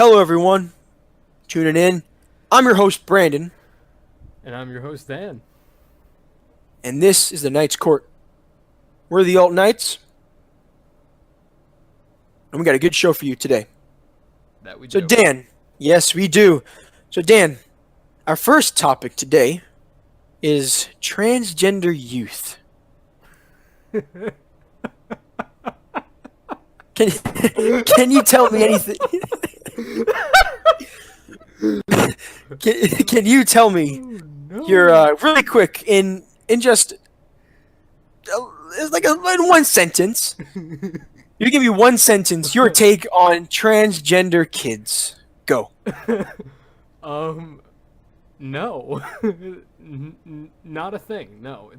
Hello, everyone. Tuning in. I'm your host, Brandon, And I'm your host, Dan. and this is the Knights Court. We're the Alt Knights, and we got a good show for you today. That we So, do. Dan, yes, we do. So, Dan, our first topic today is transgender youth. Can can you tell me anything? Can you tell me Oh, no. your really quick in just it's like in one sentence? You give me one sentence. Your take on transgender kids. Go. um, no. Not a thing. No.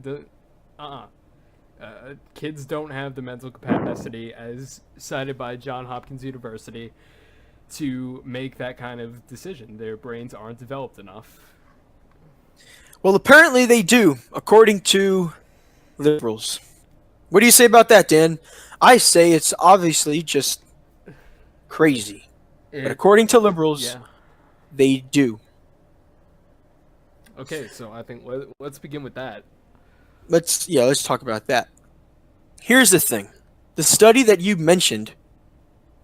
Kids don't have the mental capacity, as cited by Johns Hopkins University, to make that kind of decision. Their brains aren't developed enough. Well, apparently they do, according to liberals. What do you say about that, Dan? I say it's obviously just crazy. But according to liberals, Yeah. they do. Okay, so I think let's begin with that. Let's talk about that. Here's the thing. The study that you mentioned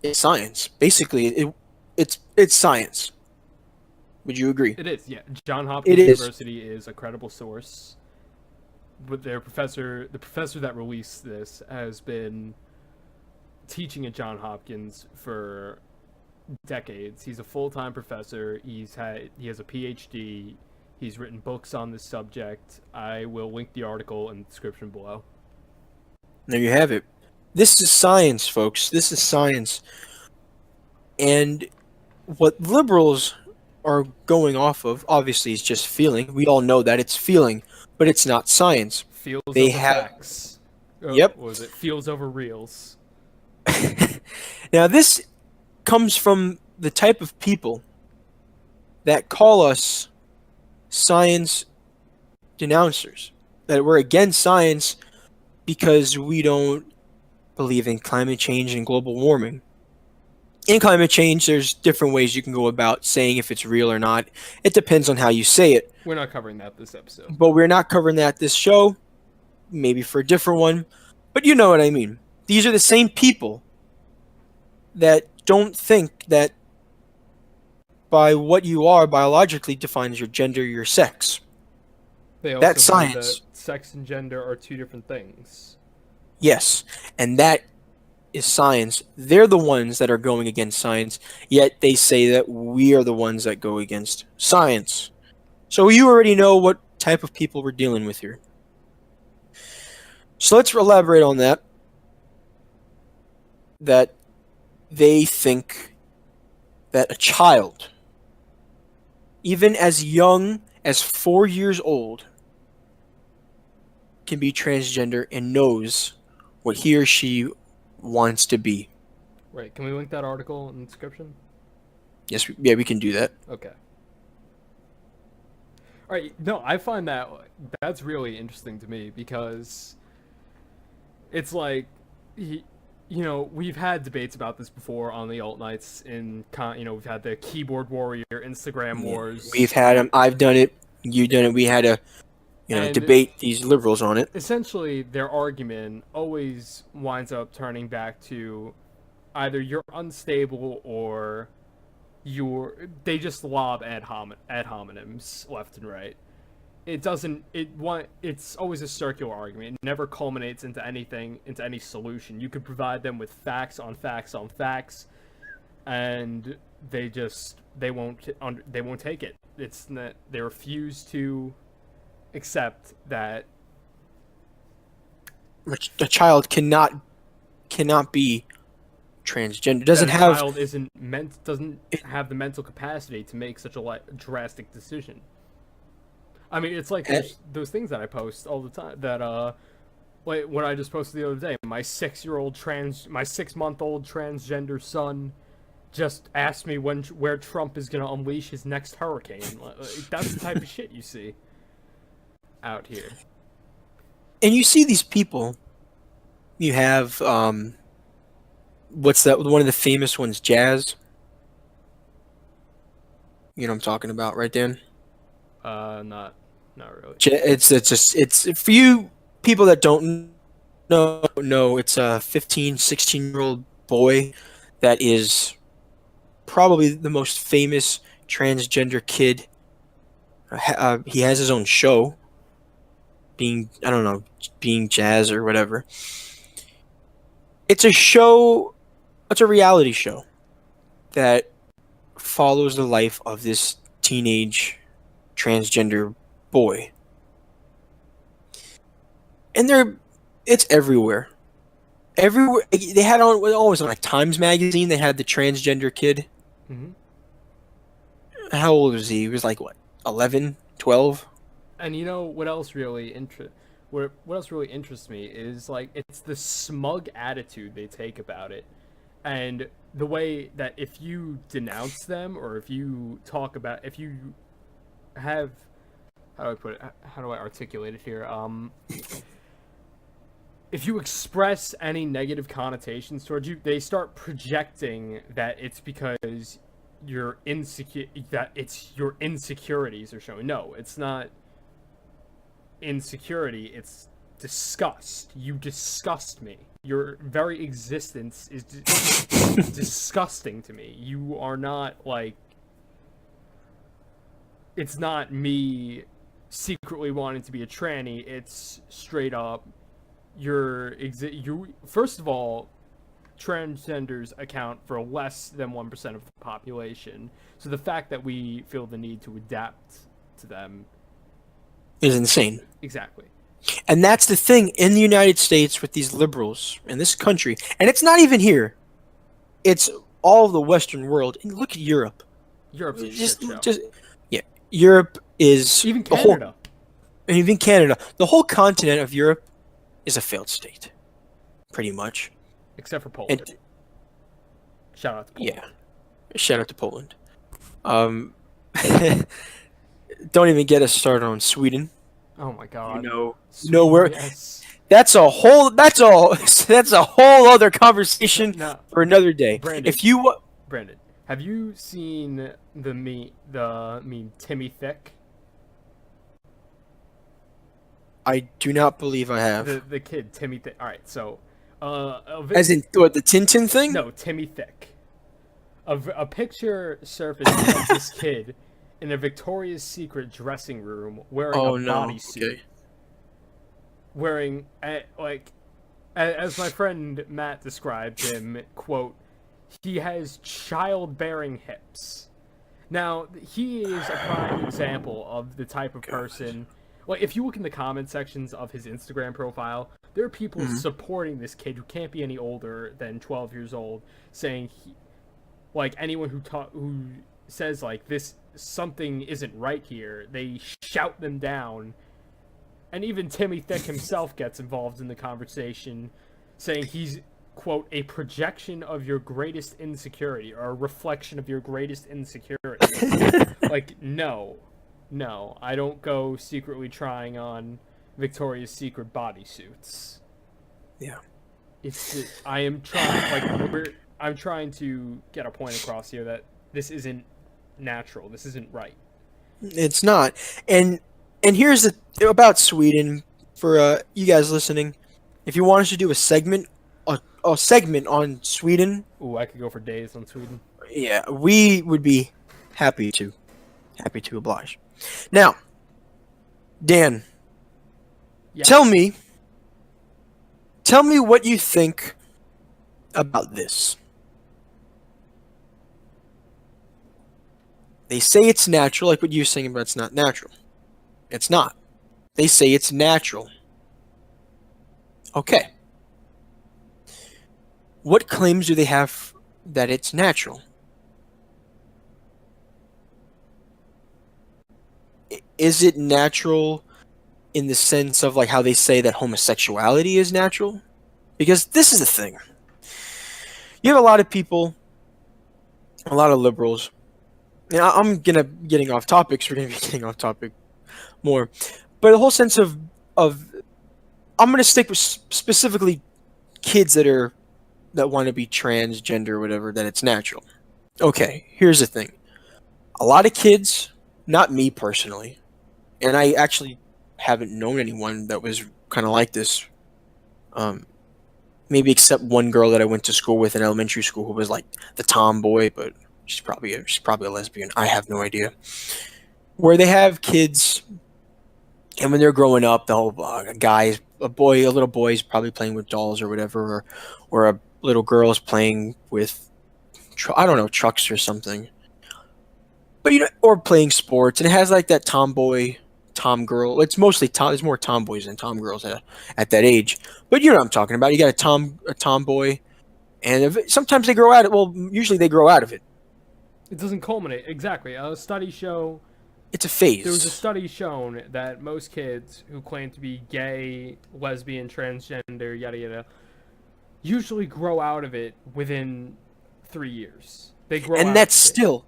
is science. Basically, it's science. Would you agree? It is, yeah. Johns It Hopkins is. University is a credible source. But the professor that released this has been teaching at Johns Hopkins for decades. He's a full-time professor. He has a PhD. He's written books on this subject. I will link the article in the description below. There you have it. This is science, folks. This is science. And what liberals are going off of, obviously, is just feeling. We all know that it's feeling, but it's not science. Feels They over have. facts. Yep. What was it? Feels over reels. Now, this comes from the type of people that call us science denouncers, that we're against science because we don't believe in climate change and global warming. In climate change, there's different ways you can go about saying if it's real or not. It depends on how you say it. We're not covering that this episode. But we're not covering that this show. Maybe for a different one. But you know what I mean. These are the same people that don't think that by what you are biologically defines your gender, your sex. They also That's believe science. that sex and gender are two different things. Yes. And that is science. They're the ones that are going against science, yet they say that we are the ones that go against science. So you already know what type of people we're dealing with here. So let's elaborate on that. That they think that a child, even as young as 4 years old, can be transgender and knows what he or she wants to be. Right, can we link that article in the description? Yes, we can do that. Okay. Alright, no, I find that's really interesting to me because it's like, we've had debates about this before on the alt nights. We've had the keyboard warrior Instagram wars. We've had them. I've done it. You've done it. We had to, And debate these liberals on it. essentially, their argument always winds up turning back to either you're unstable or they just lob ad hominems left and right. It's always a circular argument. It never culminates into any solution. You could provide them with facts on facts on facts, and they won't take it. They refuse to accept that A child cannot be transgender. a child doesn't have the mental capacity to make such a drastic decision. I mean, it's like those things that I post all the time. That like what I just posted the other day. My 6-month-old transgender son just asked me where Trump is gonna unleash his next hurricane. That's the type of shit you see out here. And you see these people. You have what's that? One of the famous ones, Jazz. You know what I'm talking about, right, Dan? Not really. It's for you people that don't know. It's a 15, 16-year-old boy that is probably the most famous transgender kid. He has his own show, being I don't know, being jazz or whatever. It's a show. It's a reality show that follows the life of this teenage transgender boy, and it's everywhere. Everywhere they had on always on like Times magazine. They had the transgender kid. Hmm. How old was he? He was like what, 11, 12? And you know what else really what else really interests me is like it's the smug attitude they take about it, and the way that if you denounce them or if you talk about if you have how do I put it? How do I articulate it here? If you express any negative connotations towards you, they start projecting that it's because you're insecure, that it's your insecurities are showing. No, it's not insecurity, it's disgust. You disgust me. Your very existence is disgusting to me. You are not like. It's not me secretly wanting to be a tranny. It's straight up. You first of all, transgenders account for less than 1% of the population. So the fact that we feel the need to adapt to them Is insane. exactly. And that's the thing in the United States with these liberals in this country, and it's not even here. It's all of the Western world. And look at Europe. Europe's a Just, shit show. just yeah. Europe is Even the whole, Canada. and even Canada. The whole continent of Europe is a failed state, pretty much. Except for Poland. And Shout out to Poland. yeah, shout out to Poland. Don't even get us started on Sweden. Oh my god. No, where Yes. that's a whole that's a whole other conversation No, for another day. Brandon. If you Brandon, have you seen the meme Timmy Thick? I do not believe I have. The kid Timmy Thick. All right, so As in what, the Tintin thing? no, Timmy Thick. A picture surfaced of this kid in a Victoria's Secret dressing room wearing Oh a no. bodysuit. Okay. Wearing as my friend Matt described him, quote, he has childbearing hips. Now, he is a prime example of the type of person. Like, if you look in the comment sections of his Instagram profile, there are people supporting this kid who can't be any older than 12 years old, saying, like, anyone who says, like, this, something isn't right here, they shout them down. And even Timmy Thick himself gets involved in the conversation, saying he's, quote, a projection of your greatest insecurity, or a reflection of your greatest insecurity. Like, no, I don't go secretly trying on Victoria's Secret bodysuits. Yeah. I'm trying to get a point across here that this isn't natural. This isn't right. It's not. And here's about Sweden for you guys listening. If you want us to do a segment on Sweden, Ooh, I could go for days on Sweden. yeah, we would be happy to oblige. Now, Dan, Yeah. tell me what you think about this. They say it's natural, like what you're saying, but it's not natural. It's not. They say it's natural. Okay. What claims do they have that it's natural? Is it natural in the sense of like how they say that homosexuality is natural? Because this is the thing. You have a lot of people, a lot of liberals. And I'm getting off topics. We're gonna be getting off topic more, but the whole sense of I'm gonna stick with specifically kids that want to be transgender or whatever, that it's natural. Okay, here's the thing. a lot of kids, not me personally, and I actually haven't known anyone that was kind of like this. Um, Maybe except one girl that I went to school with in elementary school who was like the tomboy, but she's probably a lesbian. I have no idea. Where they have kids, and when they're growing up, the whole a little boy is probably playing with dolls or whatever, or a little girl is playing with, I don't know, trucks or something. But or playing sports, and it has like that tomboy, tom girl. It's mostly tom. There's more tomboys than tom girls at that age. But you know what I'm talking about. You got a tomboy, and sometimes they grow out of. Well, usually they grow out of it. It doesn't culminate exactly. A study show. It's a phase. There was a study shown that most kids who claim to be gay, lesbian, transgender, yada yada, usually grow out of it within 3 years. They grow, and out that's of it. still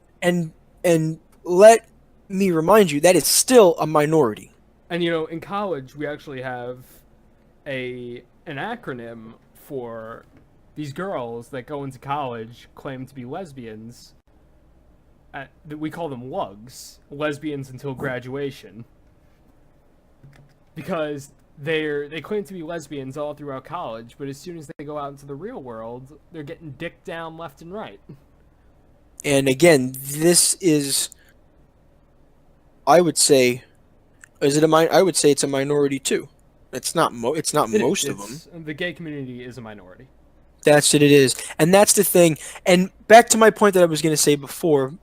and let me remind you that is still a minority. And you know, in college, we actually have an acronym for these girls that go into college claim to be lesbians. We call them LUGs, lesbians until graduation, because they claim to be lesbians all throughout college, but as soon as they go out into the real world, they're getting dicked down left and right. And again, this is, I would say, I would say it's a minority too. It's not most of them. The gay community is a minority. That's what it is, and that's the thing. And back to my point that I was going to say before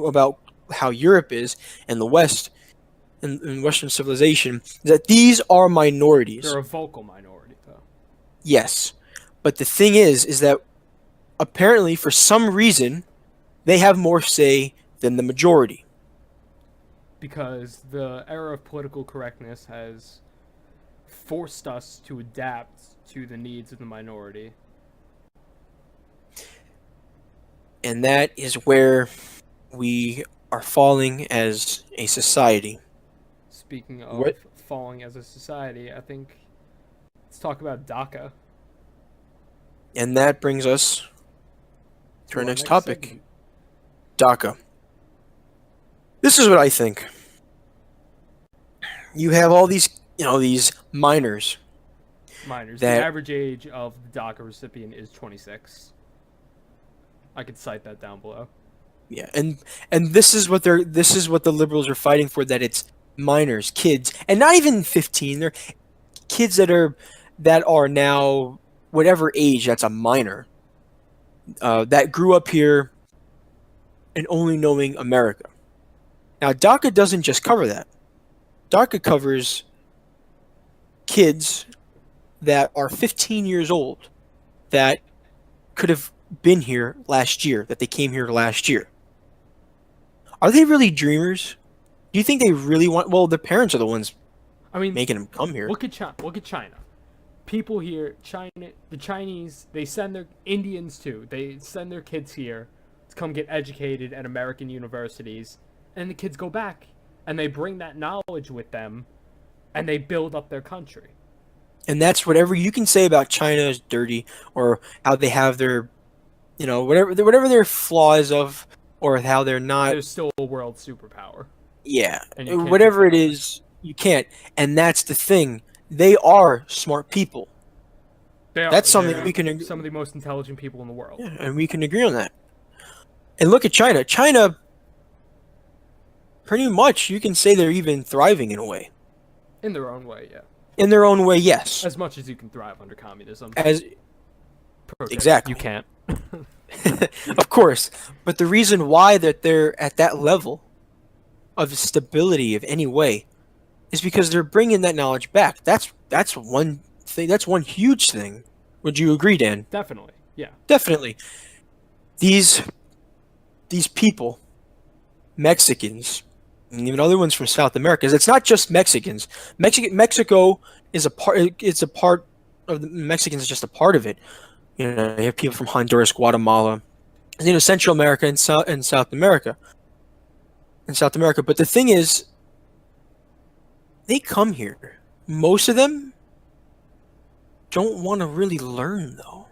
about how Europe is and the West and Western civilization, is that these are minorities. They're a vocal minority, though. Yes, but the thing is that apparently for some reason they have more say than the majority. Because the era of political correctness has forced us to adapt to the needs of the minority. And that is where we are falling as a society. Speaking of falling as a society, I think let's talk about DACA. And that brings us to our next topic. Segment. DACA. This is what I think. You have all these, these minors. The average age of the DACA recipient is 26. I could cite that down below. Yeah, and this is what the liberals are fighting for, that it's minors, kids, and not even 15. They're kids that are now whatever age that's a minor, that grew up here and only knowing America. Now, DACA doesn't just cover that. DACA covers kids that are 15 years old that could have been here last year, that they came here last year. Are they really dreamers? Do you think they really want? Well, the parents are the ones making them come here. Look at China. People here, the Chinese, they send their Indians too. They send their kids here to come get educated at American universities, and the kids go back and they bring that knowledge with them, and they build up their country. And that's whatever you can say about China is dirty, or how they have their, whatever their flaws of, or how they're not. They're still a world superpower. Yeah, whatever it is, you can't. And that's the thing. They are smart people. That's something we can. Some of the most intelligent people in the world. Yeah, and we can agree on that. And look at China. China, pretty much, you can say they're even thriving in a way. In their own way, yeah. In their own way, yes. As much as you can thrive under communism. Exactly. You can't. Of course. But the reason why that they're at that level of stability of any way is because they're bringing that knowledge back. That's one thing. That's one huge thing. Would you agree, Dan? Definitely. Yeah. Definitely. These people, Mexicans, and even other ones from South America. It's not just Mexicans. Mexico is a part. It's a part of the Mexicans. Is just a part of it. You have people from Honduras, Guatemala, Central America and South America. But the thing is, they come here. Most of them don't want to really learn, though.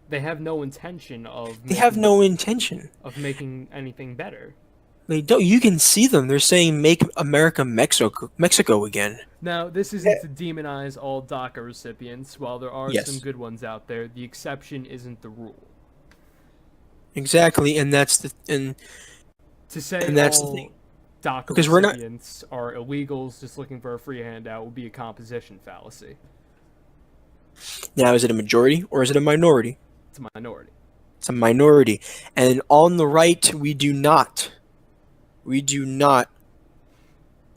They have no intention of. They have no intention of making anything better. They don't. You can see them. They're saying "Make America Mexico again." Now, this isn't to demonize all DACA recipients. While there are some Yes, good ones out there, the exception isn't the rule. exactly, To say and that's the thing all DACA because we're not recipients are illegals just looking for a free handout would be a composition fallacy. now. Is it a majority or is it a minority? It's a minority. It's a minority, and on the right, we do not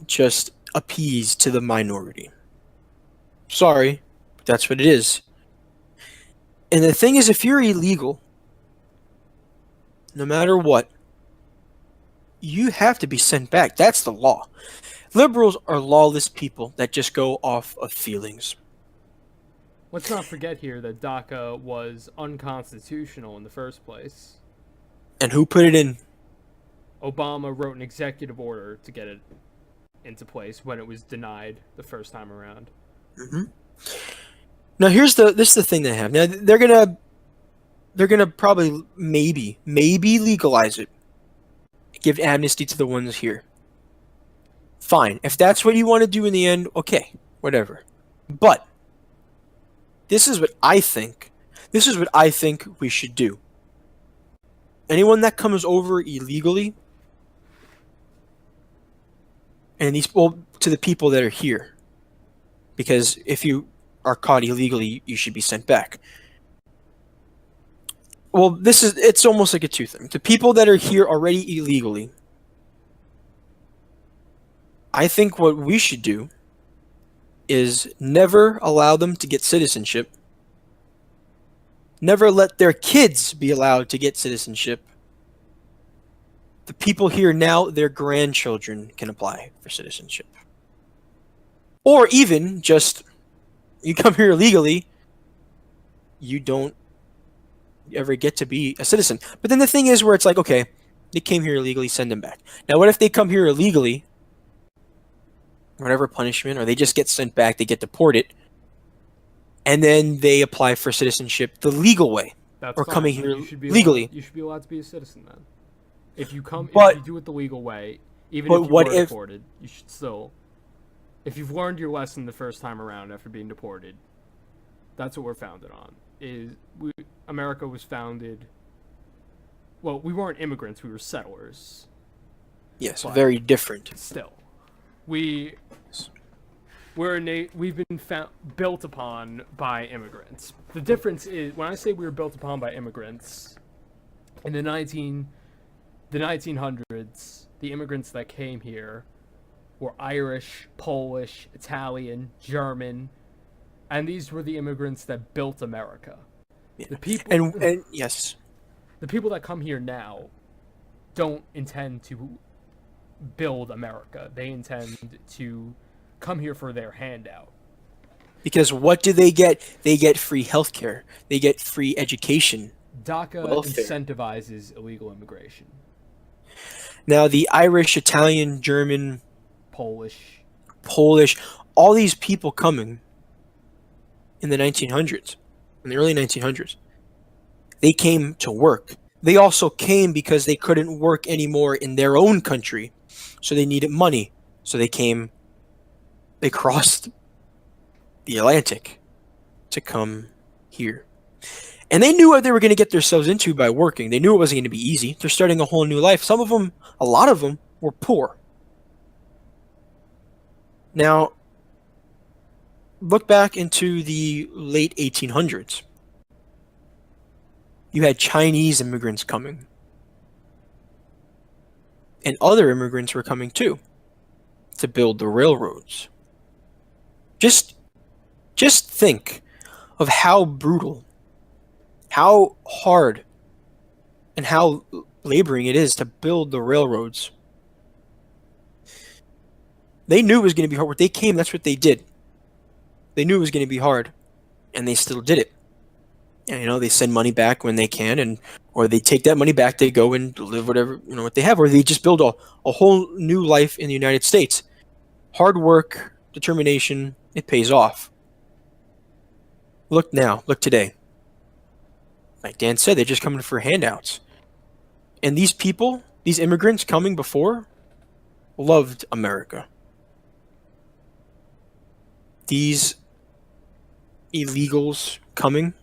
just appease to the minority. Sorry, but that's what it is. And the thing is, if you're illegal, no matter what, you have to be sent back. That's the law. Liberals are lawless people that just go off of feelings. Let's not forget here that DACA was unconstitutional in the first place. And who put it in? Obama wrote an executive order to get it into place when it was denied the first time around. Mm-hmm. Now this is the thing they have. Now they're gonna probably maybe legalize it. Give amnesty to the ones here. Fine. If that's what you want to do in the end, okay, whatever. But this is what I think. This is what I think we should do. Anyone that comes over illegally, and to the people that are here, because if you are caught illegally, you should be sent back. Well, it's almost like a two thing. The people that are here already illegally, I think what we should do is never allow them to get citizenship. Never let their kids be allowed to get citizenship. The people here now, their grandchildren can apply for citizenship. Or even just, you come here illegally, you don't ever get to be a citizen. But then the thing is where it's like, okay, they came here illegally, send them back. Now what if they come here illegally, whatever punishment, or they just get sent back, they get deported, and then they apply for citizenship the legal way, That's or fine. coming here You should be legally. You should be allowed to be a citizen then. If you do it the legal way, even But if you what were if- deported, you should still. If you've learned your lesson the first time around after being deported, that's what we're founded on. America was founded. Well, we weren't immigrants; we were settlers. Yes, But very different. still, we've been built upon by immigrants. The difference is when I say we were built upon by immigrants in the 1900s, the immigrants that came here were Irish, Polish, Italian, German, and these were the immigrants that built America. Yeah. The people And yes, the people that come here now don't intend to build America. They intend to come here for their handout. because what do they get? They get free healthcare. They get free education. DACA Welfare. incentivizes illegal immigration. Now the Irish, Italian, German, Polish. Polish, all these people coming in the 1900s, in the early 1900s, they came to work. They also came because they couldn't work anymore in their own country, so they needed money. So they crossed the Atlantic to come here. And they knew what they were going to get themselves into by working. They knew it wasn't going to be easy. They're starting a whole new life. Some of them, a lot of them, were poor. Now, look back into the late 1800s. You had Chinese immigrants coming. And other immigrants were coming too to build the railroads. Just think of how brutal, how hard, and how laboring it is to build the railroads. They knew it was going to be hard. When they came, that's what they did. They knew it was going to be hard, and they still did it. And they send money back when they can, or they take that money back. They go and live whatever what they have, or they just build a whole new life in the United States. Hard work, determination, it pays off. Look now, look today. Like Dan said, they're just coming for handouts, and these people these immigrants coming before loved America. These illegals coming,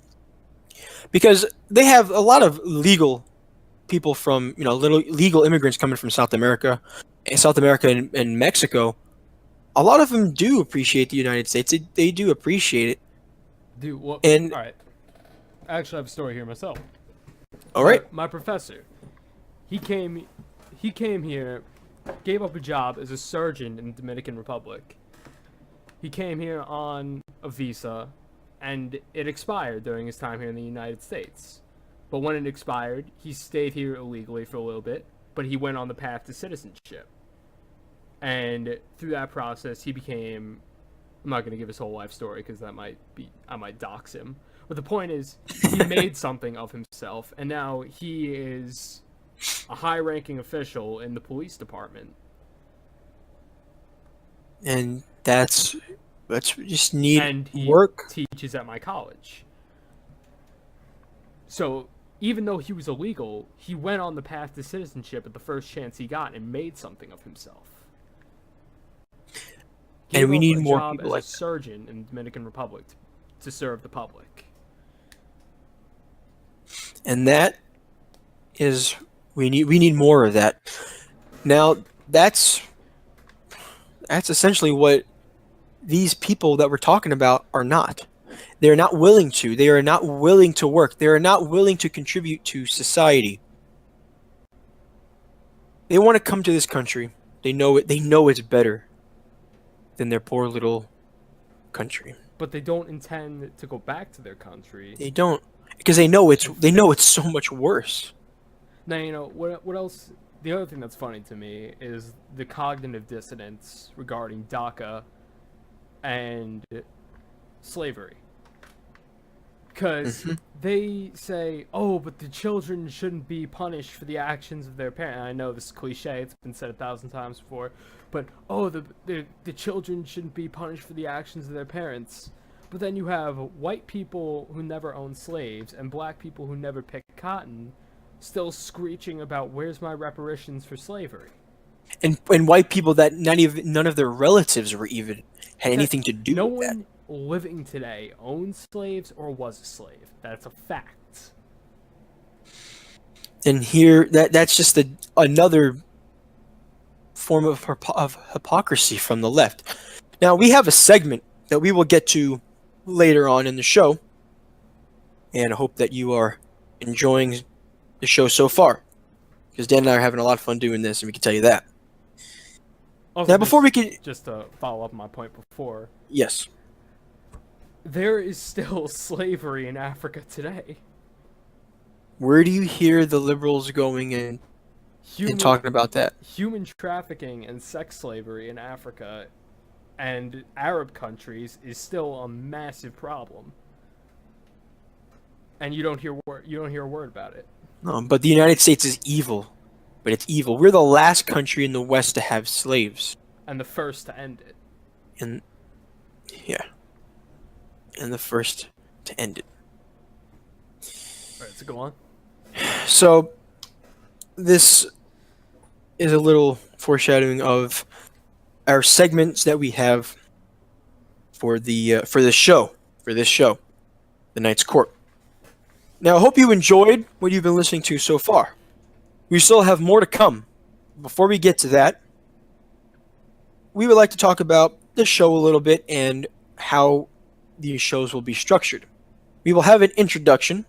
because they have a lot of legal people from, little legal immigrants coming from South America and Mexico. A lot of them do appreciate the United States. They do appreciate it. Dude, what? And all right. I actually have a story here myself. all right, My professor, he came here, gave up a job as a surgeon in the Dominican Republic. He came here on a visa, and it expired during his time here in the United States. But when it expired, he stayed here illegally for a little bit, but he went on the path to citizenship. And through that process, he became... I'm not going to give his whole life story because I might dox him. But the point is, he made something of himself, and now he is a high-ranking official in the police department. and that's just need And he work. teaches at my college. So even though he was illegal, he went on the path to citizenship at the first chance he got and made something of himself. And we Gave need up a more job people as like a surgeon in the Dominican Republic to serve the public. And that is we need more of that. Now that's essentially what these people that we're talking about are not. They're not willing to. They are not willing to work. They are not willing to contribute to society. They want to come to this country. They know it. They know it's better than their poor little country. But they don't intend to go back to their country. They don't, because they know it's so much worse. Now, you know, what else? The other thing that's funny to me is the cognitive dissonance regarding DACA and slavery. Because they say, oh, but the children shouldn't be punished for the actions of their parents. I know this is cliche, it's been said 1,000 times before, but, oh, the children shouldn't be punished for the actions of their parents. But then you have white people who never owned slaves and black people who never picked cotton still screeching about where's my reparations for slavery. And white people that none of their relatives were even had anything to do with that. No one living today owned slaves or was a slave. That's a fact. And here, that's just another form of hypocrisy from the left. Now, we have a segment that we will get to later on in the show, and I hope that you are enjoying the show so far, because Dan and I are having a lot of fun doing this, and we can tell you that. Also, Now, before we can... Just to follow up my point before, Yes. there is still slavery in Africa today. Where do you hear the liberals going and talking about that? Human trafficking and sex slavery in Africa and Arab countries is still a massive problem, and you don't hear a word about it. No, but the United States is evil. But it's evil. We're the last country in the West to have slaves. And the first to end it. And the first to end it. Alright, so go on. So, this is a little foreshadowing of our segments that we have for this show, The Knight's Court. Now, I hope you enjoyed what you've been listening to so far. We still have more to come. Before we get to that, we would like to talk about the show a little bit and how these shows will be structured. We will have an introduction.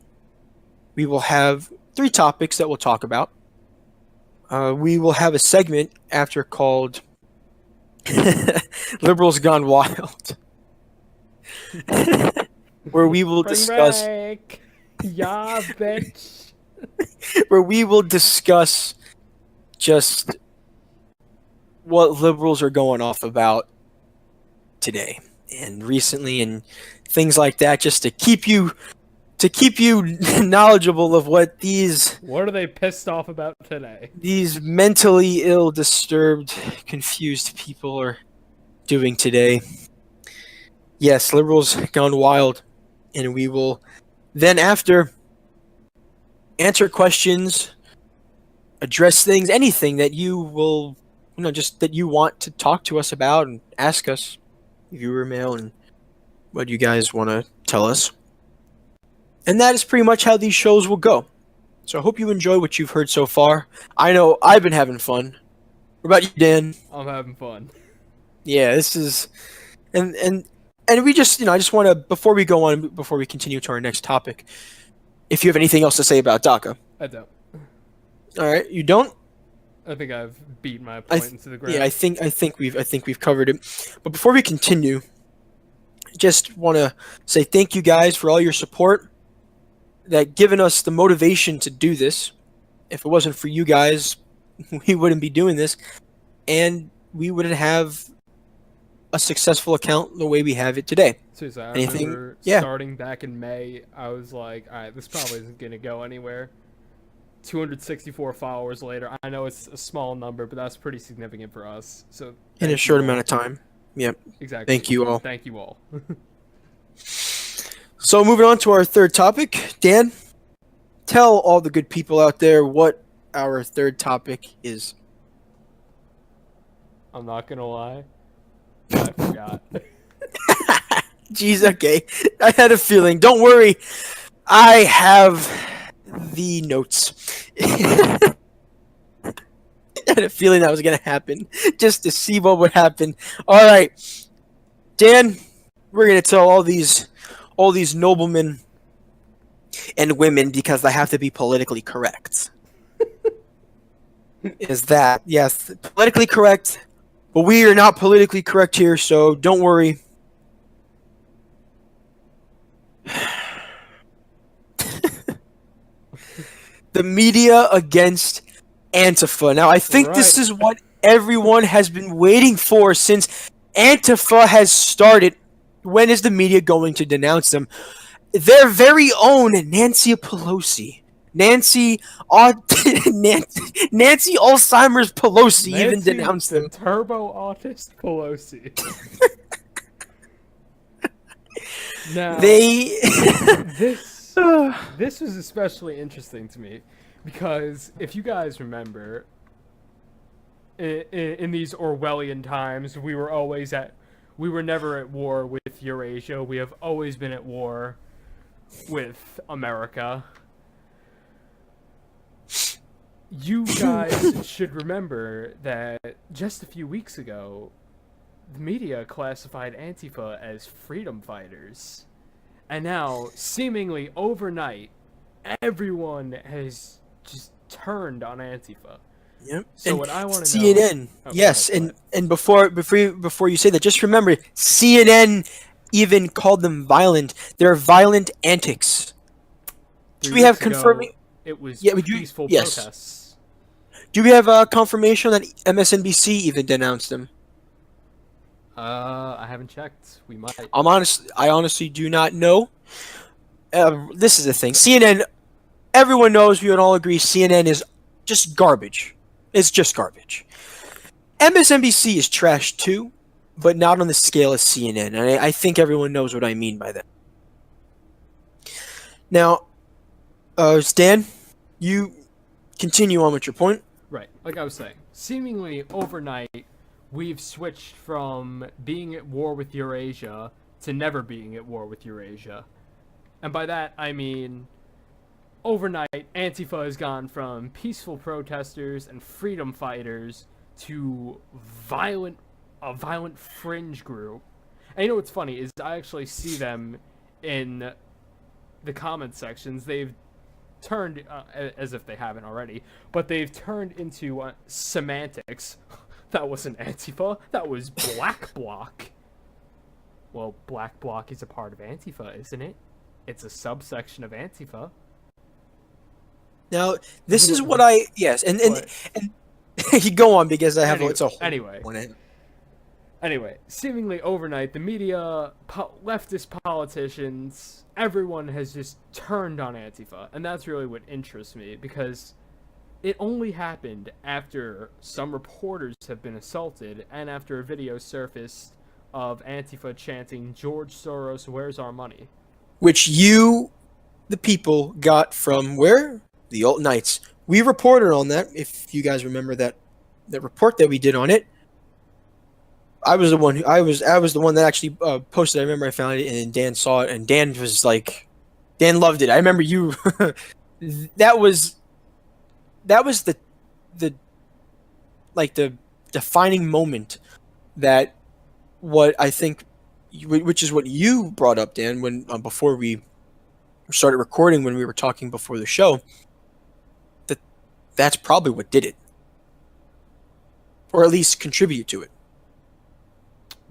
We will have 3 topics that we'll talk about. We will have a segment after called Liberals Gone Wild, where we will discuss... Yeah, bitch. Where we will discuss just what liberals are going off about today and recently and things like that, just to keep you knowledgeable of what What are they pissed off about today? these mentally ill, disturbed, confused people are doing today. Yes, liberals gone wild, and we will then after answer questions address things, anything that you will, just that you want to talk to us about and ask us, viewer mail, and what you guys want to tell us. And that is pretty much how these shows will go. So I hope you enjoy what you've heard so far. I know I've been having fun. What about you, Dan? I'm having fun. Yeah, this is, and we just, I just want to, before we continue to our next topic, if you have anything else to say about DACA. I don't. All right, you don't? I think I've beat my point into the ground. Yeah, I think we've covered it. But before we continue, just want to say thank you guys for all your support, that given us the motivation to do this. If it wasn't for you guys, we wouldn't be doing this, and we wouldn't have a successful account the way we have it today. Seriously, I remember starting back in May, I was like, all right, this probably isn't going to go anywhere. 264 followers later. I know it's a small number, but that's pretty significant for us. So in a short amount of time. Yep. Exactly. Thank you all. Thank you all. So moving on to our third topic, Dan, tell all the good people out there what our third topic is. I'm not gonna lie, I forgot. Jeez, okay. I had a feeling. Don't worry. I have the notes. I had a feeling that was going to happen, just to see what would happen. All right. Dan, we're going to tell all these noblemen and women, because they have to be politically correct. Is that, yes, politically correct, but we are not politically correct here, so don't worry. The media against Antifa. Now, I think this is what everyone has been waiting for since Antifa has started. When is the media going to denounce them? Their very own Nancy Pelosi. Nancy Alzheimer's Pelosi even denounced them. Turbo autist Pelosi. Now, this was especially interesting to me because if you guys remember, in these Orwellian times, we were never at war with Eurasia. We have always been at war with America. You guys should remember that just a few weeks ago, the media classified Antifa as freedom fighters. And now, seemingly overnight, everyone has just turned on Antifa. Yep. So what I want to know, CNN, yes, and before you say that, just remember, CNN even called them violent. They're violent antics. Do we have confirming? It was peaceful protests. Do we have confirmation that MSNBC even denounced them? I haven't checked. We might. I honestly do not know. This is the thing. CNN, everyone knows, we would all agree, CNN is just garbage. It's just garbage. MSNBC is trash too, but not on the scale of CNN. And I think everyone knows what I mean by that. Now, Stan, you continue on with your point. Right. Like I was saying, seemingly overnight, we've switched from being at war with Eurasia to never being at war with Eurasia. And by that, I mean, overnight, Antifa has gone from peaceful protesters and freedom fighters to a violent fringe group. And you know what's funny is I actually see them in the comment sections. They've turned, as if they haven't already, but they've turned into semantics. That wasn't Antifa. That was Black Bloc. Well, Black Bloc is a part of Antifa, isn't it? It's a subsection of Antifa. Now, this is what I... Yes, and you go on, because I have... It's a whole Anyway, seemingly overnight, the media, leftist politicians, everyone has just turned on Antifa. And that's really what interests me, because it only happened after some reporters have been assaulted and after a video surfaced of Antifa chanting, "George Soros, where's our money?" Which you, the people, got from where? The alt-knights. we reported on that. If you guys remember that report that we did on it, I was the one who I was the one that actually posted. I remember I found it and Dan saw it, and Dan was like, Dan loved it. I remember you. that was the like the defining moment that what I think, which is what you brought up, Dan, when before we started recording, when we were talking before the show. That's probably what did it, or at least contribute to it.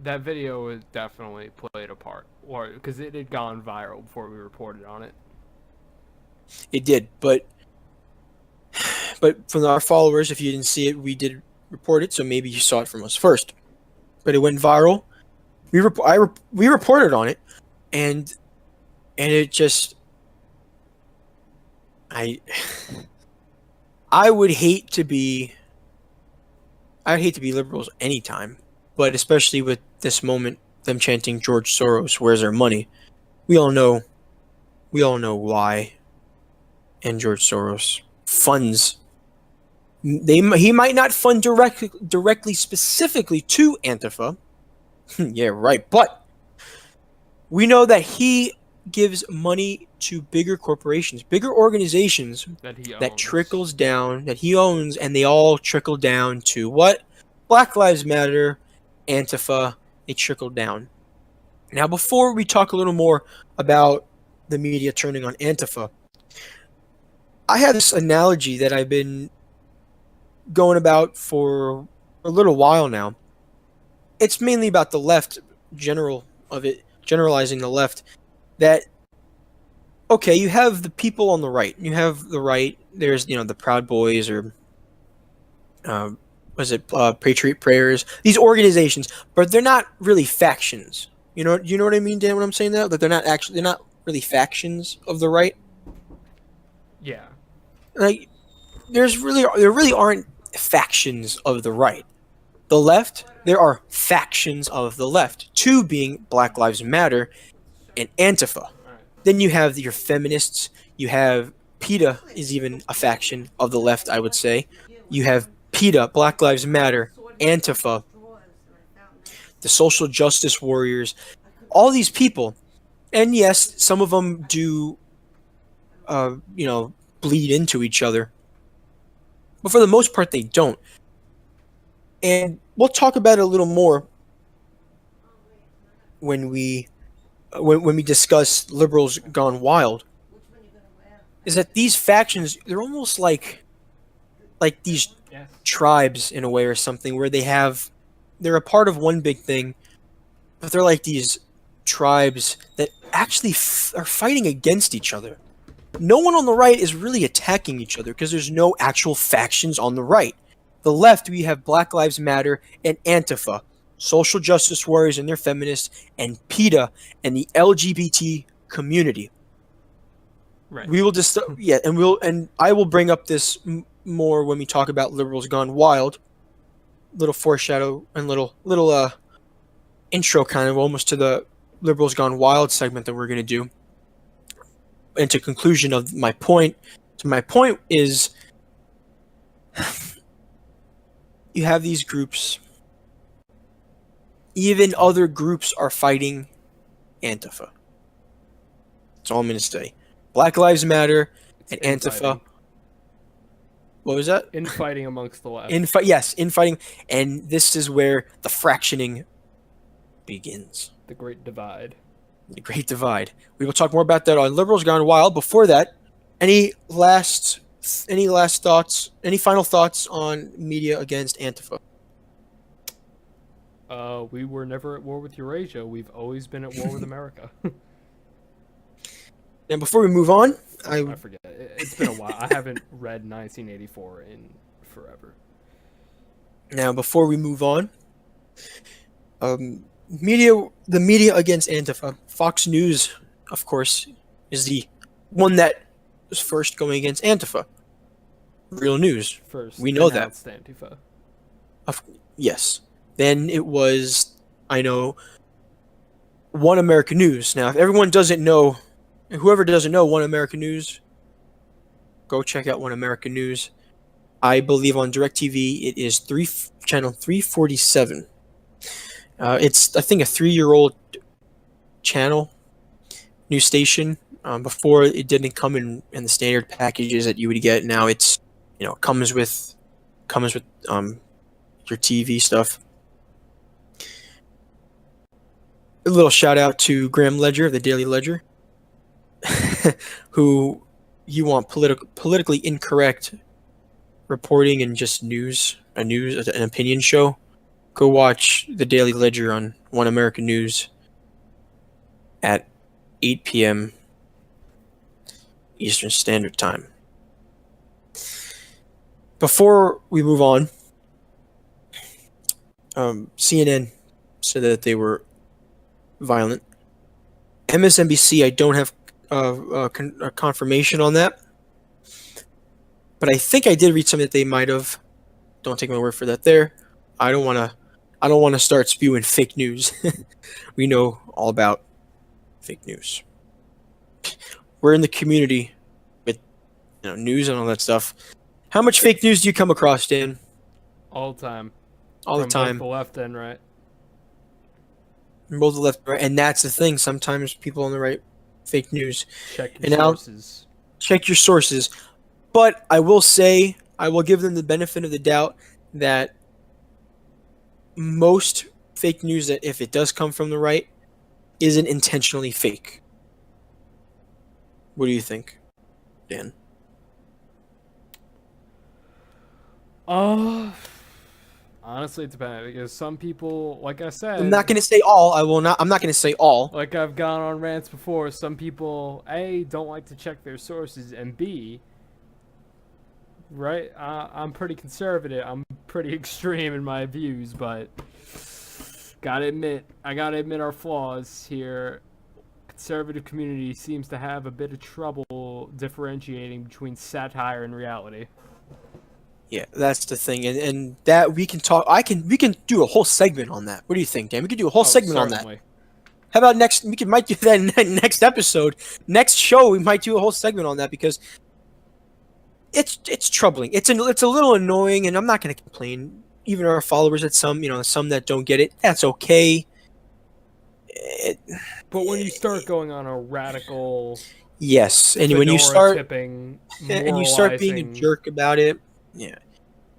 That video was definitely played a part, or because it had gone viral before we reported on it. It did, but from our followers, if you didn't see it, we did report it, so maybe you saw it from us first. But it went viral. We reported on it, and it just I would hate to be liberals anytime, but especially with this moment, them chanting George Soros, where's our money? We all know why. And George Soros funds. He might not fund directly specifically to Antifa. Yeah, right. But we know that he gives money to bigger corporations, bigger organizations that trickles down, that he owns, and they all trickle down to what? Black Lives Matter, Antifa, they trickle down. Now, before we talk a little more about the media turning on Antifa, I have this analogy that I've been going about for a little while now. It's mainly about the left, generalizing the left, that okay, you have the people on the right. You have the right. There's the Proud Boys or Patriot Prayers. These organizations, but they're not really factions. You know what I mean, Dan? When I'm saying that they're not really factions of the right. Yeah. Like there really aren't factions of the right. The left, there are factions of the left. Two being Black Lives Matter and Antifa. Then you have your feminists. You have PETA is even a faction of the left, I would say. You have PETA, Black Lives Matter, Antifa, the social justice warriors, all these people. And yes, some of them do, bleed into each other. But for the most part, they don't. And we'll talk about it a little more when we discuss liberals gone wild. Is that these factions, they're almost like these tribes in a way or something, where they're a part of one big thing, but they're like these tribes that actually are fighting against each other. No one on the right is really attacking each other because there's no actual factions on the right. The left, we have Black Lives Matter and Antifa, social justice warriors and their feminists, and PETA and the LGBT community. Right. We will just and I will bring up this more when we talk about liberals gone wild. Little foreshadow and little intro, kind of almost to the liberals gone wild segment that we're going to do. And to conclusion of my point, is you have these groups. Even other groups are fighting Antifa. That's all I'm going to say. Black Lives Matter and Antifa. What was that? Infighting amongst the left. Infighting. And this is where the fractioning begins. The Great Divide. The Great Divide. We will talk more about that on Liberals Gone Wild. Before that, any last thoughts? Any final thoughts on media against Antifa? We were never at war with Eurasia. We've always been at war with America. And before we move on, I forget. It's been a while. I haven't read 1984 in forever. Now, before we move on, the media against Antifa. Fox News, of course, is the one that was first going against Antifa. Real news. First, we know that. Antifa. Yes. Then it was, I know, One American News. Now, if everyone doesn't know, whoever doesn't know One American News, go check out One American News. I believe on DirecTV it is channel 347. It's, I think, a 3-year-old channel, news station. Before, it didn't come in the standard packages that you would get. Now it's, comes with your TV stuff. A little shout out to Graham Ledger of the Daily Ledger, who you want politically incorrect reporting and just an opinion show. Go watch the Daily Ledger on One American News at 8 p.m. Eastern Standard Time. Before we move on, CNN said that they were violent. MSNBC, I don't have a confirmation on that, but I think I did read something that they might have. Don't take my word for that. There, I don't want to start spewing fake news. We know all about fake news. We're in the community with news and all that stuff. How much fake news do you come across, Dan? All the time. All the From time. both the left and right. Both the left and right. And that's the thing. Sometimes people on the right fake news. Check your sources. Check your sources. But I will say, I will give them the benefit of the doubt that most fake news, that if it does come from the right, isn't intentionally fake. What do you think, Dan? Honestly, it depends, because some people, like I said, I'm not going to say all. I'm not going to say all. Like I've gone on rants before, some people, A, don't like to check their sources, and B, right, I'm pretty conservative, I'm pretty extreme in my views, but I gotta admit our flaws here. Conservative community seems to have a bit of trouble differentiating between satire and reality. Yeah, that's the thing, and that we can talk. We can do a whole segment on that. What do you think, Dan? We could do a whole segment on that. How about next? Might do that in next episode, next show. We might do a whole segment on that because it's troubling. It's a little annoying, and I'm not going to complain. Even our followers, at some that don't get it, that's okay. But when you start going on a radical, yes, and when you start tipping, and you start being a jerk about it, yeah,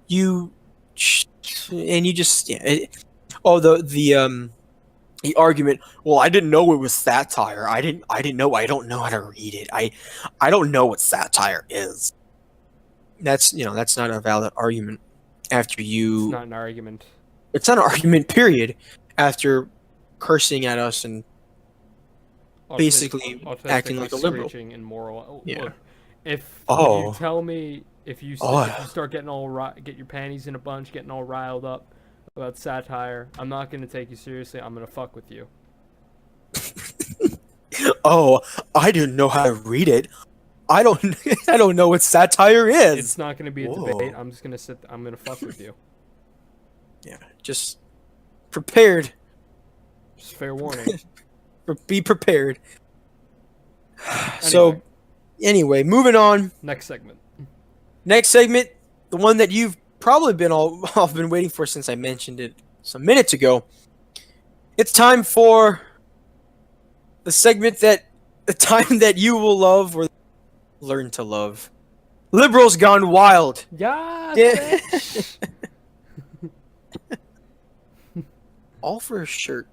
the argument. Well, I didn't know it was satire. I didn't know. I don't know how to read it. I don't know what satire is. That's not a valid argument. After you, it's not an argument. It's not an argument. Period. After cursing at us and basically acting like a liberal. And moral. Yeah. Look, if you tell me, if you start getting get your panties in a bunch, getting all riled up about satire, I'm not going to take you seriously. I'm going to fuck with you. Oh, I didn't know how to read it. I don't know what satire is. It's not going to be a debate. I'm just going to I'm going to fuck with you. Yeah, just prepared. Just fair warning. Be prepared. So, anyway, moving on. Next segment, the one that you've probably been been waiting for since I mentioned it some minutes ago. It's time for the segment the time that you will love or learn to love. Liberals gone wild. Yeah. All for a shirt.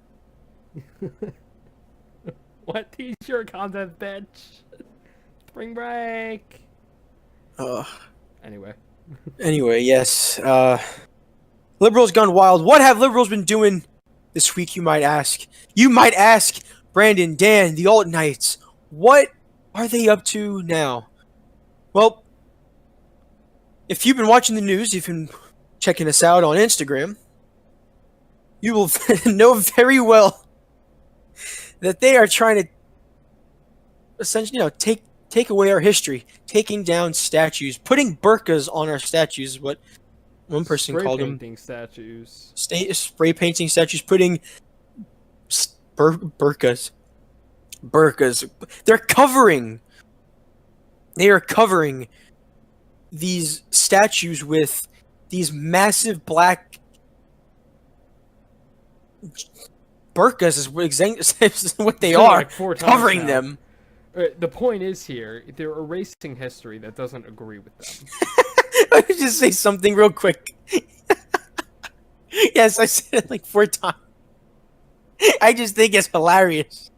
What t-shirt content, bitch? Spring break. Anyway, yes. Liberals gone wild. What have liberals been doing this week, you might ask? You might ask, Brandon, Dan, the alt knights, what are they up to now? Well, if you've been watching the news, if you've been checking us out on Instagram, you will know very well that they are trying to essentially, take away our history, taking down statues, putting burqas on our statues, what one person called them. Spray painting statues, putting burqas. Burqas. They are covering these statues with these massive black burqas is what they Said it are, like 4 times covering now. them. The point is here, they're erasing history that doesn't agree with them. I would just say something real quick. Yes, I said it like 4 times. I just think it's hilarious.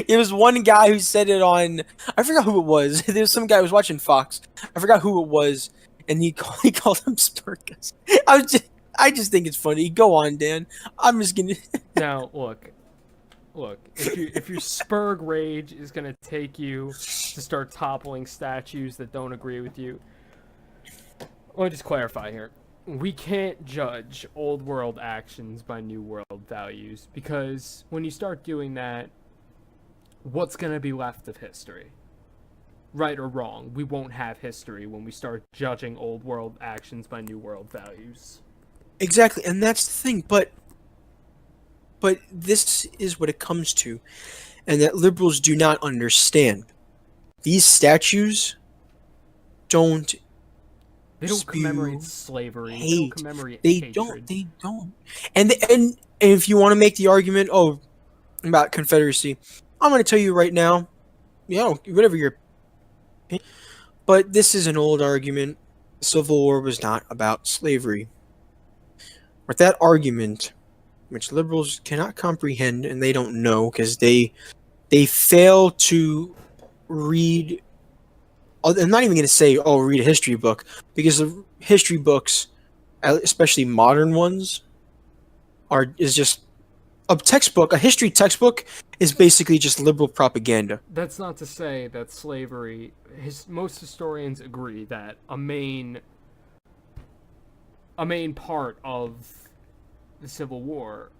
There was one guy who said it on, I forgot who it was. There was some guy who was watching Fox. I forgot who it was, and he called them Spurkas. I just think it's funny. Go on, Dan. I'm just gonna. Now, look, if your Spurg rage is gonna take you to start toppling statues that don't agree with you, let me just clarify here. We can't judge old world actions by new world values, because when you start doing that, what's gonna be left of history? Right or wrong, we won't have history when we start judging old world actions by new world values. Exactly, and that's the thing. But this is what it comes to, and that liberals do not understand. These statues don't. They don't spew commemorate slavery. hate. They don't commemorate They hatred. don't. They don't. And if you want to make the argument, about Confederacy, I'm going to tell you right now, whatever your opinion, but this is an old argument. The Civil War was not about slavery. With that argument, which liberals cannot comprehend and they don't know because they fail to read. I'm not even going to say, read a history book, because the history books, especially modern ones, is just a textbook. A history textbook is basically just liberal propaganda. That's not to say that slavery. Most historians agree that a main part of the Civil War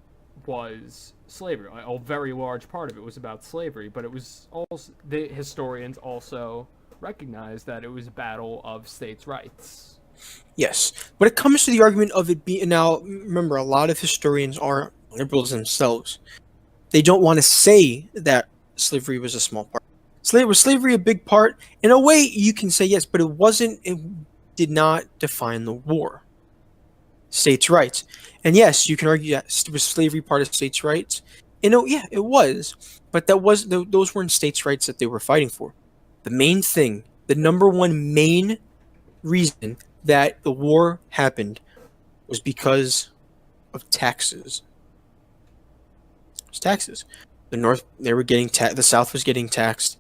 was slavery. A very large part of it was about slavery, but it was also, the historians also recognize that it was a battle of states' rights. Yes. When it comes to the argument of it being, now, remember, a lot of historians are liberals themselves. They don't want to say that slavery was a small part. Was slavery a big part? In a way, you can say yes, but it wasn't. It did not define the war. States' rights. And yes, you can argue that was slavery part of states' rights. And yeah, it was. But those weren't states' rights that they were fighting for. The main thing, the number one main reason that the war happened was because of taxes. It was taxes. The North, the South was getting taxed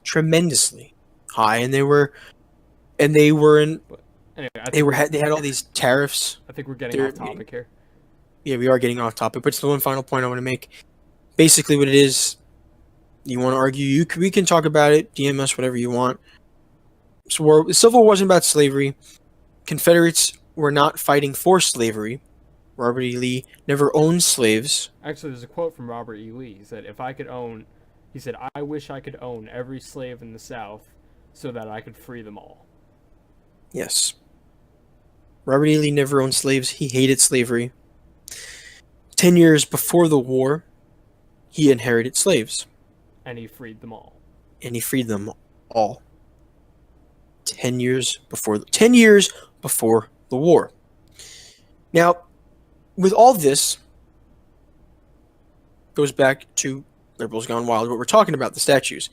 tremendously high, and they had all these tariffs. I think we're getting off topic here. Yeah, we are getting off topic, but it's the one final point I want to make. Basically, what it is, you want to argue, we can talk about it, DM us, whatever you want. So the Civil War wasn't about slavery. Confederates were not fighting for slavery. Robert E. Lee never owned slaves. Actually, there's a quote from Robert E. Lee. He said, I wish I could own every slave in the South so that I could free them all. Yes. Robert E. Lee never owned slaves. He hated slavery. 10 years before the war, he inherited slaves. And he freed them all. 10 years before the war. Now, with all this, goes back to liberals gone wild. What we're talking about, the statues.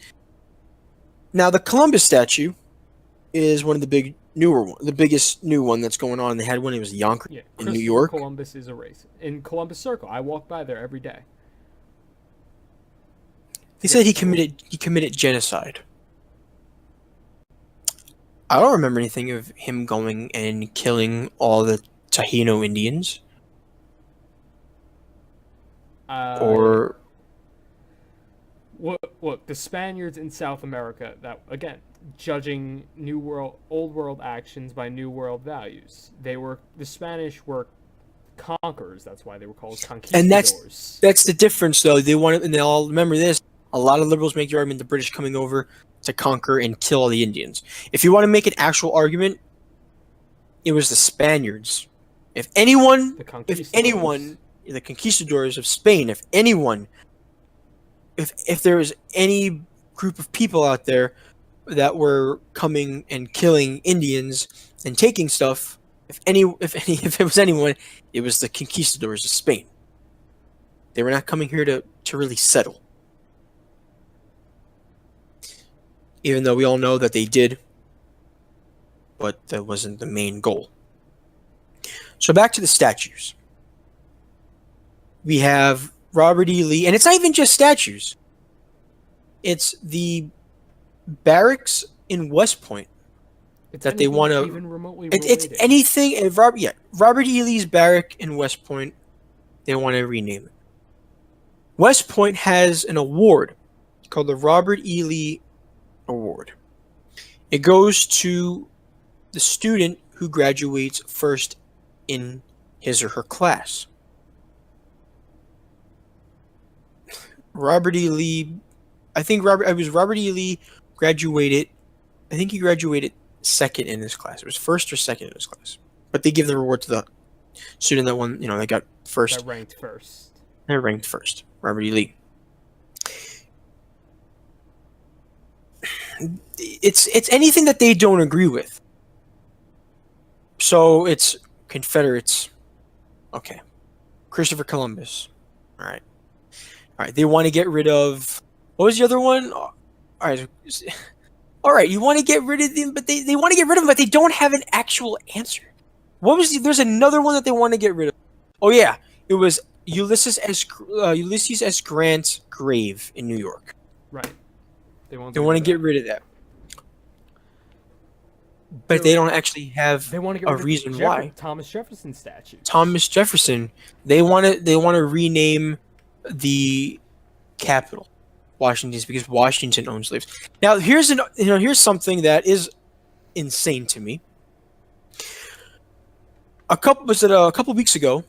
Now, the Columbus statue is one of the biggest new one that's going on. They had one. It was Yonkers in New York. Columbus is a race in Columbus Circle. I walk by there every day. He said he committed genocide. I don't remember anything of him going and killing all the Taino Indians. Look, the Spaniards in South America, that, again, judging old world actions by new world values. The Spanish were conquerors. That's why they were called conquistadors. And that's the difference, though. And they all remember this. A lot of liberals make the argument the British coming over to conquer and kill all the Indians. If you want to make an actual argument, it was the Spaniards. The conquistadors of Spain, if there was any group of people out there that were coming and killing Indians and taking stuff, if it was anyone, it was the conquistadors of Spain. They were not coming here to really settle. Even though we all know that they did, but that wasn't the main goal. So back to the statues. We have Robert E. Lee, and it's not even just statues. It's the barracks in West Point that they want to. Even remotely It's anything. Robert E. Lee's barrack in West Point. They want to rename it. West Point has an award called the Robert E. Lee Award. It goes to the student who graduates first in his or her class. Robert E. Lee, Robert E. Lee graduated. I think he graduated second in his class. It was first or second in his class. But they give the reward to the student that won. They got first. That ranked first. They're ranked first. Robert E. Lee. It's anything that they don't agree with. So it's Confederates. Okay. Christopher Columbus. All right. They want to get rid of. What was the other one? All right. You want to get rid of them, but they want to get rid of them, but they don't have an actual answer. There's another one that they want to get rid of. Oh yeah, it was Ulysses S. Grant's grave in New York. Right. They want to get rid of that. But they don't actually have a reason why. Thomas Jefferson statue. Thomas Jefferson. They want to rename the capital, Washington, because Washington owns slaves. Now here's something that is insane to me. A couple weeks ago,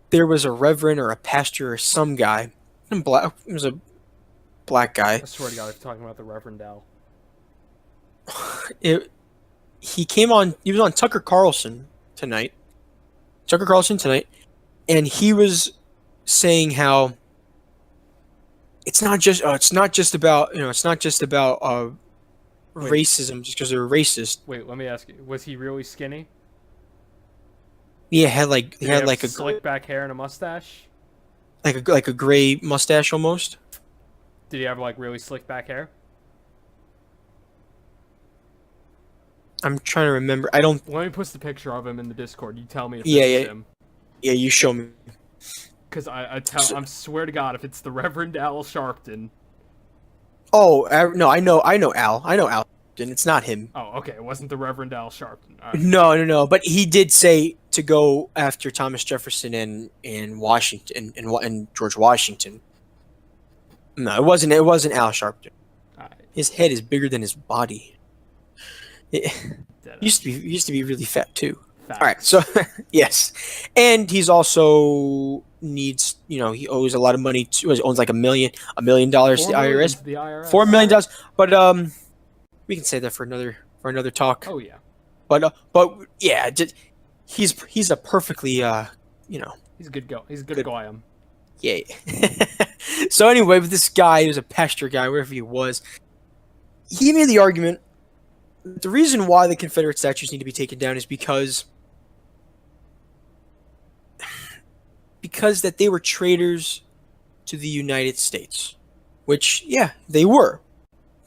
there was a reverend or a pastor or some guy, it was a black guy. I swear to God, if you're talking about the Reverend Al. He was on Tucker Carlson tonight, and he was saying how it's not just about racism just because they're racist. Wait, let me ask you: was he really skinny? Yeah, he had like a slick back hair and a mustache, like a gray mustache almost. Did he have like really slick back hair? I'm trying to remember. I don't. Let me post the picture of him in the Discord. You tell me if this is him. Yeah, you show me. Because I swear to God, if it's the Reverend Al Sharpton. Oh no, I know Al. I know Al. It's not him. Oh, okay. It wasn't the Reverend Al Sharpton. Right. No. But he did say to go after Thomas Jefferson and Washington and George Washington. No, it wasn't Al Sharpton. Right. His head is bigger than his body. It used to be really fat too. Facts. All right, so yes, and he's also needs he owes a lot of money to owns like $1 million to the IRS. $4 million, but we can say that for another talk. Oh yeah, but yeah, he's a perfectly he's a good go. He's a good guy. Yeah. So anyway, with this guy, he was a pastor guy, wherever he was, he made the argument. The reason why the Confederate statues need to be taken down is because that they were traitors to the United States, which, yeah, they were.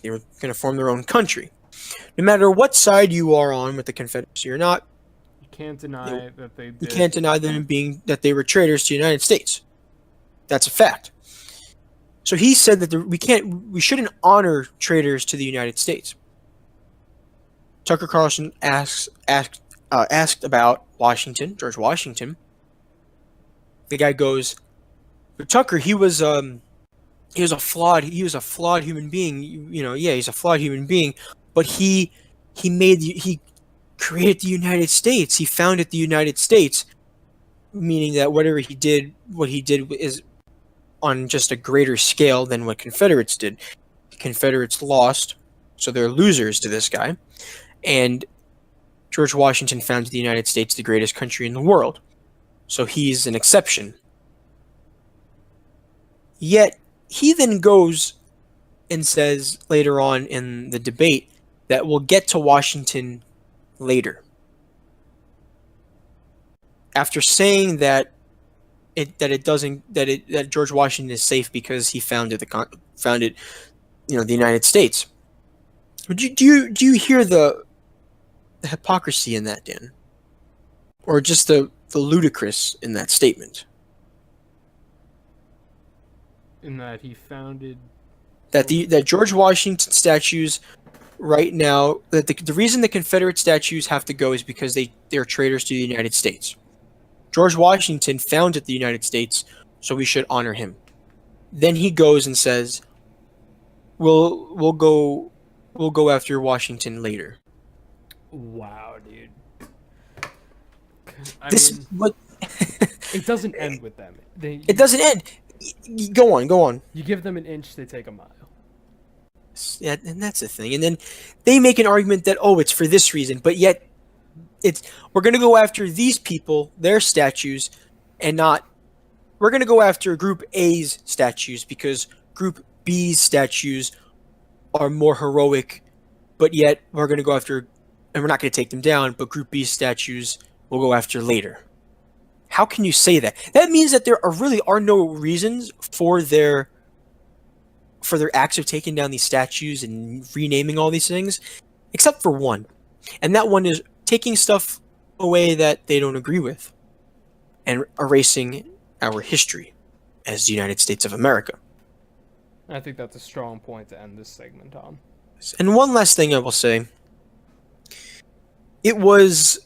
They were going to form their own country. No matter what side you are on with the Confederacy or not, you can't deny that they did. You can't deny them that they were traitors to the United States. That's a fact. So he said that we shouldn't honor traitors to the United States. Tucker Carlson asked about George Washington. The guy goes, but Tucker, he was a flawed human being. He's a flawed human being, but he created the United States. He founded the United States, meaning that what he did is on just a greater scale than what Confederates did. The Confederates lost, so they're losers to this guy. And George Washington founded the United States, the greatest country in the world. So he's an exception. Yet, he then goes and says later on in the debate that we'll get to Washington later. After saying that that George Washington is safe because he founded the United States. Do you hear the hypocrisy in that, Dan, or just the ludicrous in that statement? In that he founded That George Washington statues right now, that the reason the Confederate statues have to go is because they're traitors to the United States. George Washington founded the United States, so we should honor him. Then he goes and says, "We'll go after Washington later." Wow, dude. What it doesn't end with them. It doesn't end. Go on. You give them an inch, they take a mile. Yeah, and that's the thing. And then they make an argument that, it's for this reason, but yet we're going to go after these people, their statues, and not we're going to go after Group A's statues because Group B's statues are more heroic, but yet we're going to go after, and we're not going to take them down, but Group B's statues we'll go after later. How can you say that? That means that there really are no reasons for their acts of taking down these statues and renaming all these things, except for one. And that one is taking stuff away that they don't agree with and erasing our history as the United States of America. I think that's a strong point to end this segment on. And one last thing I will say. It was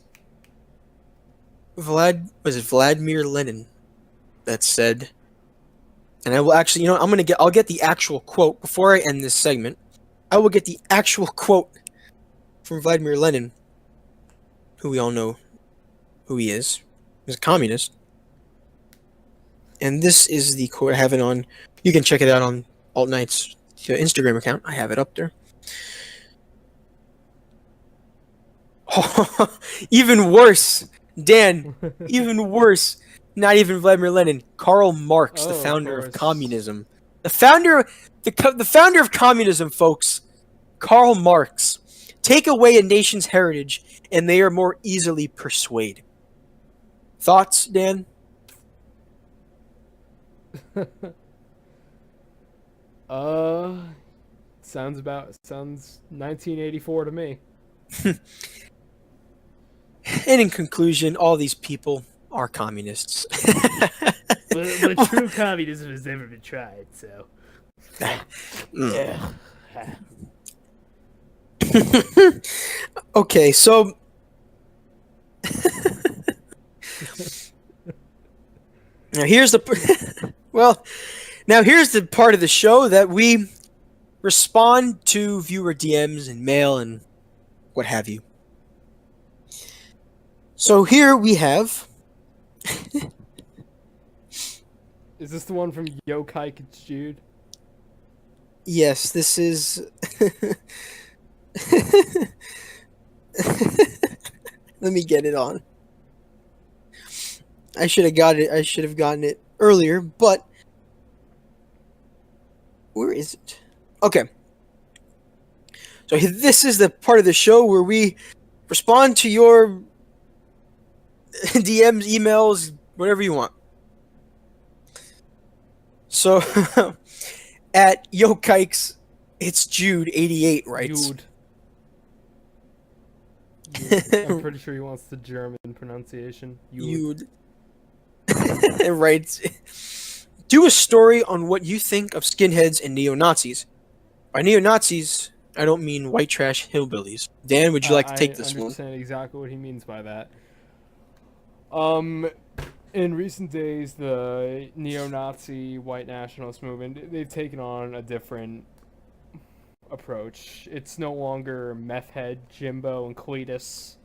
Vladimir Lenin that said, and I will actually, I'll get the actual quote before I end this segment. I will get the actual quote from Vladimir Lenin, who we all know who he is. He's a communist. And this is the quote. I have it on. You can check it out on Alt Knight's Instagram account. I have it up there. Even worse, Dan. Even worse. Not even Vladimir Lenin. Karl Marx, the founder of communism. The founder of communism, folks. Karl Marx. Take away a nation's heritage, and they are more easily persuaded. Thoughts, Dan? Sounds 1984 to me. And in conclusion, all these people are communists. but true communism has never been tried, so. Yeah. Okay, so here's the part of the show that we respond to viewer DMs and mail and what have you. So here we have. Is this the one from Yo Kike It's Jude? Yes, this is. Let me get it on. I should have gotten it earlier, but where is it? Okay. So this is the part of the show where we respond to your DMs, emails, whatever you want. So at Yo Kikes, it's Jude 88 writes. Jude. I'm pretty sure he wants the German pronunciation. Jude. It writes, do a story on what you think of skinheads and neo-Nazis. By neo-Nazis, I don't mean white trash hillbillies. Dan, would you like to take this one? I understand exactly what he means by that. In recent days, the neo-Nazi white nationalist movement, they've taken on a different approach. It's no longer meth head Jimbo and Cletus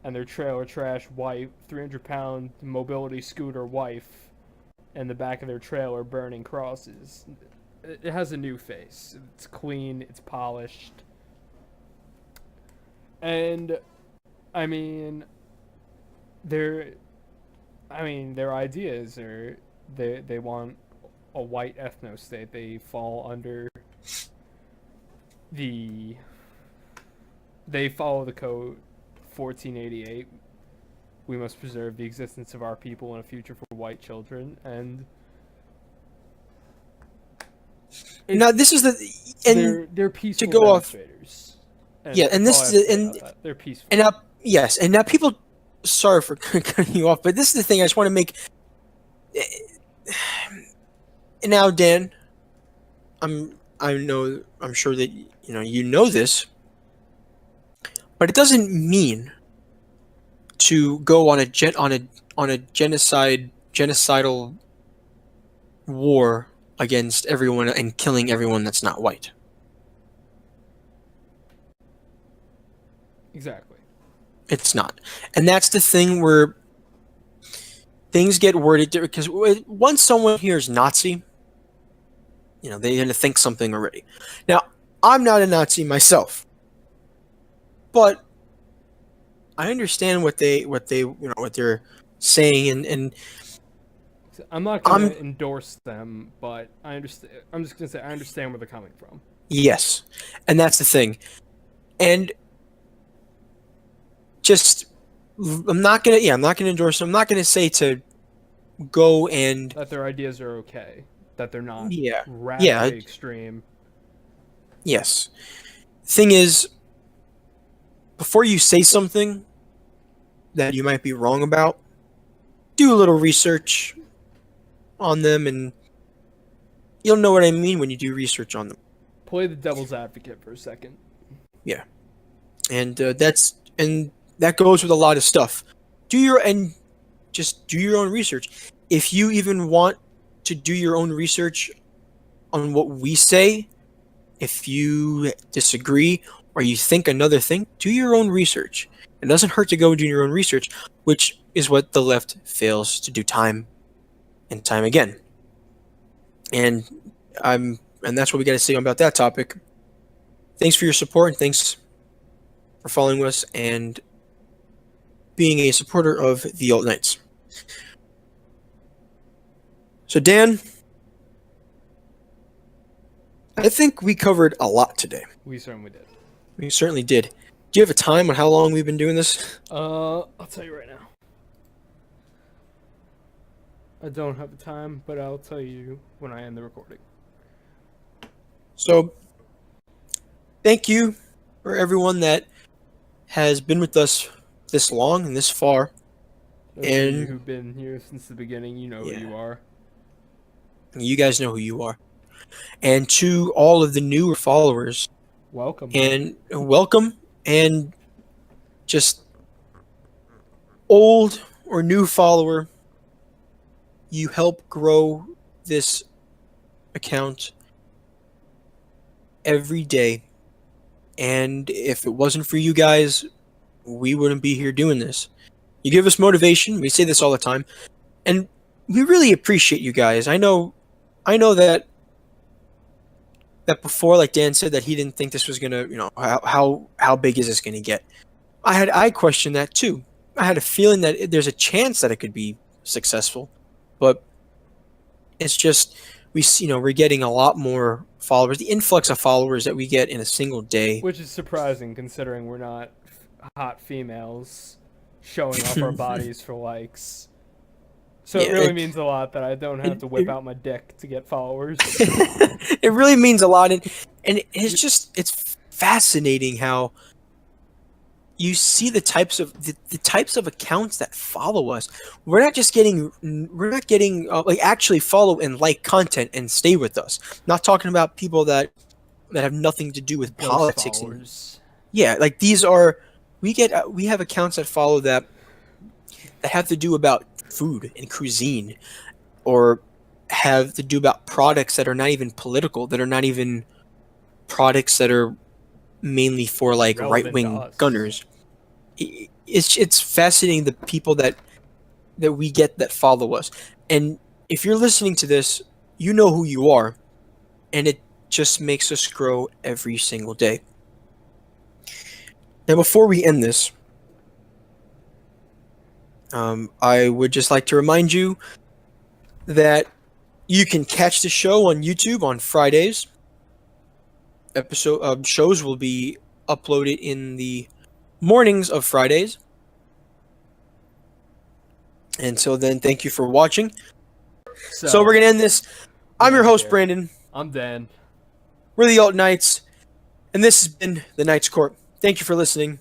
and their trailer trash wife, 300-pound mobility scooter wife in the back of their trailer burning crosses. It has a new face. It's clean, it's polished. And their ideas are they want a white ethno state. They fall under they follow the code 1488. We must preserve the existence of our people and a future for white children. And now this is they're peaceful go off- demonstrators. And yeah, and that's all this I have is to say and about that. They're peaceful. and now yes, and now people. Sorry for cutting you off, but this is the thing I just want to make. And now, Dan, I'm sure that you know this, but it doesn't mean to go on a genocidal war against everyone and killing everyone that's not white. Exactly. It's not. And that's the thing where things get worded because once someone hears Nazi, they're going to think something already. Now, I'm not a Nazi myself, but I understand what they're saying, and I'm not going to endorse them, but I understand. I'm just going to say I understand where they're coming from. Yes, and that's the thing, and just I'm not gonna endorse them. I'm not gonna say to go and that their ideas are okay, that they're not radically extreme. Yes. Thing is, before you say something that you might be wrong about, do a little research on them, and you'll know what I mean when you do research on them. Play the devil's advocate for a second. Yeah, and that goes with a lot of stuff. Just do your own research. If you even want to do your own research on what we say, if you disagree or you think another thing, do your own research. It doesn't hurt to go do your own research, which is what the left fails to do time and time again. And that's what we got to say about that topic. Thanks for your support, and thanks for following us and being a supporter of the Alt Knights. So, Dan, I think we covered a lot today. We certainly did. We certainly did. Do you have a time on how long we've been doing this? I'll tell you right now. I don't have a time, but I'll tell you when I end the recording. So, thank you for everyone that has been with us this long and this far. Those of you who've been here since the beginning, you know who you are. You guys know who you are. And to all of the newer followers, welcome. And just old or new follower, you help grow this account every day. And if it wasn't for you guys, we wouldn't be here doing this. You give us motivation. We say this all the time. And we really appreciate you guys. I know that before, like Dan said, that he didn't think this was gonna, how big is this gonna get? I questioned that too. I had a feeling that there's a chance that it could be successful, but it's just we're getting a lot more followers. The influx of followers that we get in a single day, which is surprising considering we're not hot females showing off our bodies for likes. So it really means a lot that I don't have to whip out my dick to get followers. It really means a lot, and it's fascinating how you see the types of accounts that follow us. We're not getting actually follow and like content and stay with us. Not talking about people that have nothing to do with politics. Like these are we have accounts that follow that have to do about food and cuisine, or have to do about products that are not even political, that are not even products that are mainly for like right-wing gunners. It's fascinating, the people that we get that follow us. And if you're listening to this, you know who you are, and it just makes us grow every single day. Now, before we end this, I would just like to remind you that you can catch the show on YouTube on Fridays shows will be uploaded in the mornings of Fridays. Until then, thank you for watching. So we're gonna end this. I'm your host, Brandon. I'm Dan. We're the Alt Knights, and this has been the Knights Court. Thank you for listening.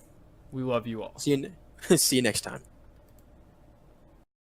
We love you all. See you next time.